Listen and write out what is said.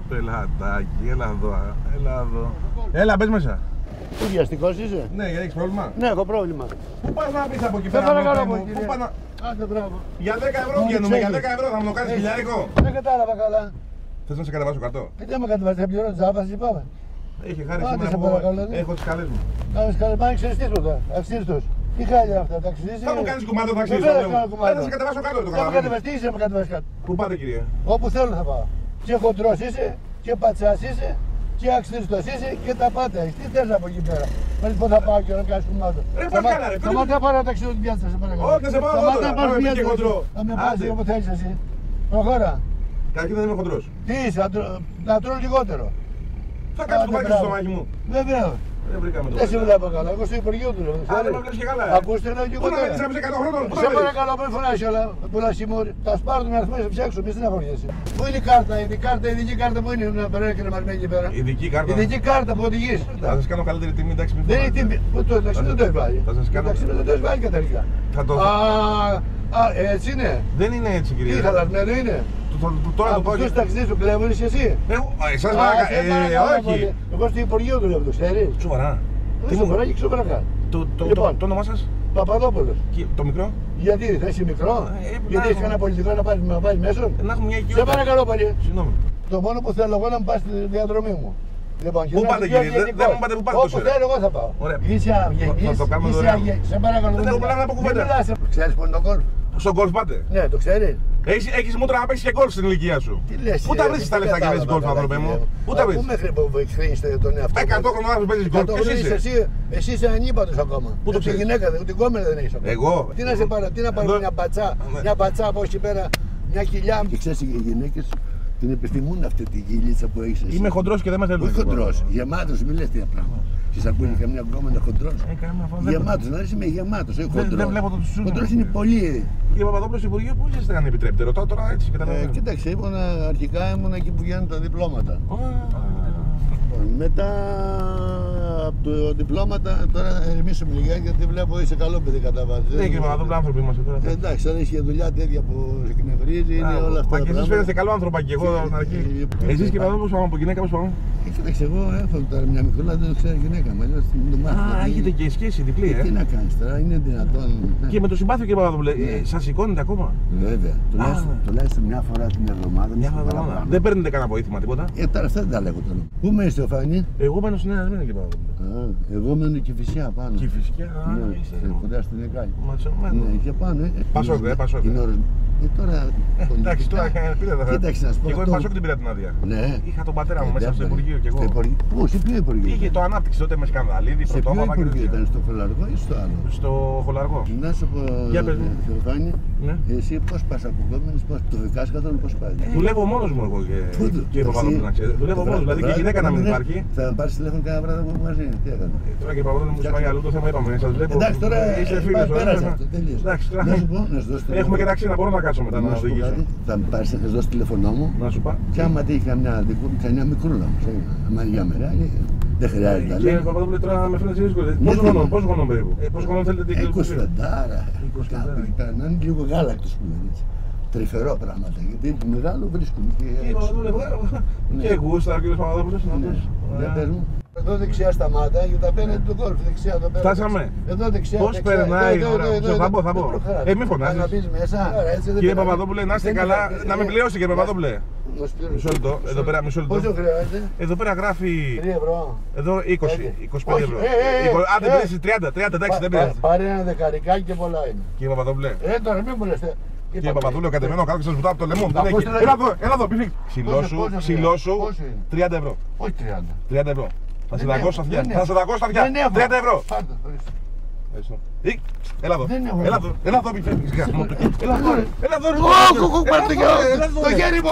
Πελατάκι, έλα εδώ, έλα εδώ. Έλα, μπες μέσα. Τι βιαστικός είσαι? Ναι, έχεις πρόβλημα. Ναι, έχω πρόβλημα. Πού πας να πεις από εκεί Δεν πέρα? παρακαλώ από Πού εκεί. πας να... Άντε, μπράβο. Για 10 ευρώ βγαίνουμε, για 10 ευρώ θα μου το κάνεις χιλιάρικο. Δεν κατάλαβα καλά. Θες να σε κατεβάσω κάτω? Δεν με κατεβάζει, θα πληρώνω τζάμπα, εσύ πάμε. Έχει χάρη Άντε, σήμερα σε που παρακαλώ, ναι. έχω τις καλές μου. Κάνε καλά, πάνε ξέρεις τίποτα. Αξίστος. Τι χάλια αυτά, τα αξίζεις. Θα μου κάνεις κουμάντο, θα αξίζεις. Θα σε κατεβάσω κάτω, το Θα με καταλαβαίνεις. κατεβαστεί, είσαι να με κατεβάσει κάτω. Πού πάτε, κύριε? Όπου θέλω θα πάω. Και χοντρός είσαι, και πατσάς είσαι, και αξίστος είσαι και τα πάντα έχεις. Τι θες από εκεί πέρα? Μα λοιπόν θα πάω και να κάνεις κουμάντο. Σταμάτα πάρω ένα ταξίδι την πιάτσα, σε παρακαλώ. Όχι, θα σε πάω τώρα. Σταμάτα πάρω Πάμε πιάτσα. και χοντρό. Θα με πας όπου θέλεις εσύ. Προχώρα. Καταρχήν δεν είμαι χοντρός. Τι είσαι, να τρώω λιγότερο. Θα κάνεις κουμάκι στο στομάχι μου. Βεβαίως. Δεν βρήκαμε το. Δεν σε βλέπω καλά, εγώ στο Υπουργείο του λέω. Α, δεν με βλέπεις και καλά. Ακούστε να και Πού εγώ να μένεις, είσαι 100 χρόνων. Πού Σε να μένεις? παρακαλώ, μην φωνάσει όλα. Πολλά συμμόρι. Θα σπάρω τον αριθμό και σε ψάξω, μη στεναχωριέσαι. Πού είναι η κάρτα, η ειδική κάρτα που είναι να περνάει και να μας μένει εκεί πέρα? Ειδική κάρτα. Ειδική κάρτα που οδηγείς. Θα σας κάνω καλύτερη τιμή, εντάξει, μην Δεν είναι φοβάστε. τιμή. Πού το εντάξει, δεν το έχει βάλει. Θα σας κάνω- Εντάξει, δεν το έχει βάλει καταρχήν. Θα το... Έτσι είναι. Δεν είναι έτσι, Τι κύριε. χαλαρμένο είναι. Τώρα το Από πάω. αυτούς τους ταξιδίες που κλέβουν είσαι εσύ. Εσάς Σε παρακαλώ. Όχι. πολύ. Εγώ στο Υπουργείο του λέω, το ξέρεις. Σοβαρά. Τι μου βράγει ξεπρακά. Λοιπόν. Το όνομά σας? Παπαδόπουλος. Το μικρό? Γιατί θα είσαι μικρό, γιατί να- έχεις κανένα πολιτικό να πάρεις μέσον. Να έχουμε μια Σε οικειότητα. παρακαλώ πολύ. Συγγνώμη. Το μόνο που θέλω εγώ να μου πας στη διαδρομή μου. Λοιπόν, Πού πάτε, κύριε? Δεν μου πάτε, πού πάτε Όπου τόσο, ρε? θέλω εγώ θα πάω. Ωραία. Είσαι Θα το κάνουμε δωρεάν. Σε παρακαλώ. Δεν έχω πολλά να πω κουβέντα. Ξέρεις πού είναι το γκολφ? Στο γκολφ πάτε? Ναι, το ξέρεις. Έχεις μούτρα να παίξεις και γκολφ στην ηλικία σου. Τι λες, Πού τα ρε, βρίσκεις δεν τα λεφτά και παίζεις γκολφ, κατάλαβα, άνθρωπε μου? κύριε. Πού τα Πού βρίσκεις? μέχρι που χρήζεις τον εαυτό 100 χρονών άνθρωπος παίζεις γκολφ. Ποιος είσαι? Εσύ είσαι ανύπατος ακόμα. Πού το Τη ξέρεις? γυναίκα, την κόμενα δεν έχεις ακόμα. Εγώ? Τι να σε πάρω, τι να πάρω Εδώ- μια πατσά από εκεί πέρα, μια κοιλιά. Και ξέρεις οι γυναίκες την επιθυμούν αυτή τη γυλίτσα που έχεις εσύ. Είμαι χοντρός και δεν με θέλουν. Όχι χοντρός, γεμάτος, μην λες τέτοια πράγματα. Εσείς ακούνε καμιά γκόμενα χοντρός. Γεμάτος, να είσαι με γεμάτος, όχι χοντρός. δεν βλέπω το τσουτσούνι. Χοντρός είναι πολύ. Κύριε Παπαδόπουλο, στο Υπουργείο, πού είσαστε αν επιτρέπετε? Ρωτάω τώρα έτσι, καταλαβαίνω. Κοίταξε, αρχικά ήμουν εκεί που βγαίνουν τα διπλώματα. Μετά από το διπλώματα, τώρα ερεμήσουμε λιγάκι γιατί βλέπω είσαι καλό παιδί κατά βάση. Ναι, κύριε Παπαδόπουλο, άνθρωποι είμαστε τώρα. Εντάξει, τώρα έχει δουλειά τέτοια που σε εκνευρίζει, είναι όλα αυτά. Μα και τα εσείς πράγματα. φαίνεστε καλό άνθρωπο και εγώ στην αρχή. Εσείς κύριε Παπαδόπουλο, πώς πάμε από γυναίκα, πώς πάμε? Κοίταξε, εγώ έχω τώρα μια μικρούλα, δεν το ξέρω γυναίκα μου, αλλιώς την το μάθω. Α, έχετε και σχέση διπλή, Τι να κάνεις τώρα, είναι δυνατόν. Και με το συμπάθειο κύριε Παπαδόπουλο, σας σηκώνετε ακόμα? Βέβαια, τουλάχιστον μια φορά την εβδομάδα. Μια εβδομάδα. Δεν παίρνετε κανένα βοήθημα, τίποτα? Τώρα αυτά δεν τα λέγω τώρα. Πού μένεις Στεφάνη? Εγώ μένω στην Νέα Σμύρνη, κύριε Παπαδόπουλο. Εγώ μένω και φυσικά πάνω. Και φυσικά, Κοντά στην Εκάλη. ματσωμένο. Ναι, και πάνω. Πασόκ, Πασόκ. Τώρα. Εντάξει, τώρα πείτε τα. Κοίταξε να σου πω. Και εγώ αυτό- Πασόκ την πήρα την άδεια. Ναι. Είχα τον πατέρα μου μέσα στο Υπουργείο και εγώ. Πού, σε ποιο Υπουργείο? Είχε το ανάπτυξη τότε με σκανδαλίδι, Σε ποιο πρωτόβαθμα και Υπουργείο τέτοια. ήταν, στο Φολαργό ή στο άλλο? Στο Χολαργό. Να σου πω, Για πες μου. Θεοφάνη, Ναι. εσύ πώς πας από κόμενος, πώς το δικάς καθόλου, πώς πάει? Δουλεύω μόνος μου εγώ κύριε Παπαδόπουλο, να ξέρετε. Δουλεύω μόνος μου, δηλαδή και γυναίκα να μην υπάρχει. Θα με πάρεις τηλέφωνο κανένα βράδυ από μαζί, τι έκανε? Τώρα κύριε Παπαδόπουλο μου πάει αλλού το θέμα, είπαμε. Σας βλέπω. Εντάξει, τώρα Είστε φίλος. πέρασε αυτό, τελείωσε. Εντάξει, τώρα Να σου πω, να σου δώσω τηλέφωνο. έχουμε και ταξί να μπορώ να κάτσω μετά να Να σου πω οδηγήσω. κάτι, θα με πάρεις, θα σου δώσω τηλέφωνό μου. Να σου πω. Και άμα τύχει καμιά μικρούλα μου, άμα είναι για μεγάλη, δεν χρειάζεται να Κύριε λέω. Παπαδόπουλο, τώρα με φαίνεται δύσκολο. Πόσο χρόνο περίπου? Πόσο χρόνο θέλετε την 20 κληροκοπία? φεντάρα. Να είναι λίγο γάλακτος που λένε έτσι. Τρυφερό πράγματα. Γιατί το μεγάλο βρίσκουν και Κύριε Παπαδόπουλο, και γούστα ο κύριος Παπαδόπουλος. Για πες μου. Εδώ δεξιά σταμάτα και τα παίρνετε του γκολφ. Δεξιά εδώ πέρα. Φτάσαμε. Εδώ δεξιά. Πώς δεξιά, περνάει η εδώ, ώρα. εδώ, Θα μπω, θα δεν μπω. προχωράς. Μη φωνάζεις. Να μπεις μέσα. Έτσι δεν Κύριε περνάει. Παπαδόπουλε, να είστε Δεν καλά. περνάει. Να με πληρώσει κύριε Παπαδόπουλε. Να σου πληρώσω. Μισό λεπτό. Εδώ πέρα, μισό Πόσο λεπτό. χρειάζεται? Εδώ πέρα γράφει. 3 ευρώ. Εδώ 20, Έτσι. 25 Όχι, ευρώ. ε, Αν δεν πειράζει 30, εντάξει, δεν πειράζει. Πάρε ένα δεκαρικάκι και πολλά είναι. Κύριε Παπαδόπουλε. Τώρα μην μου λες. Κύριε Παπαδόπουλε, κατεμένο κάτω και σας βουτάω από το λαιμό μου. Δεν πώς έχει. το λέει? Έλα εδώ, πιφί. Ξυλό σου, Πόσο είναι? 30 ευρώ. Όχι 30. 30 ευρώ. Θα σε Δεν δαγκώσω στα έχω, αυτιά. δεν Θα έχω. σε δαγκώσω στα αυτιά. Δεν έχω. 30 ευρώ. Πάρτε, ορίστε. Ευχαριστώ. Έλα εδώ. Δεν έχω. Έλα εδώ, πιφί. Έλα εδώ. Έλα εδώ. Έλα εδώ. Ω, κουκού, πάρτε το χέρι μου.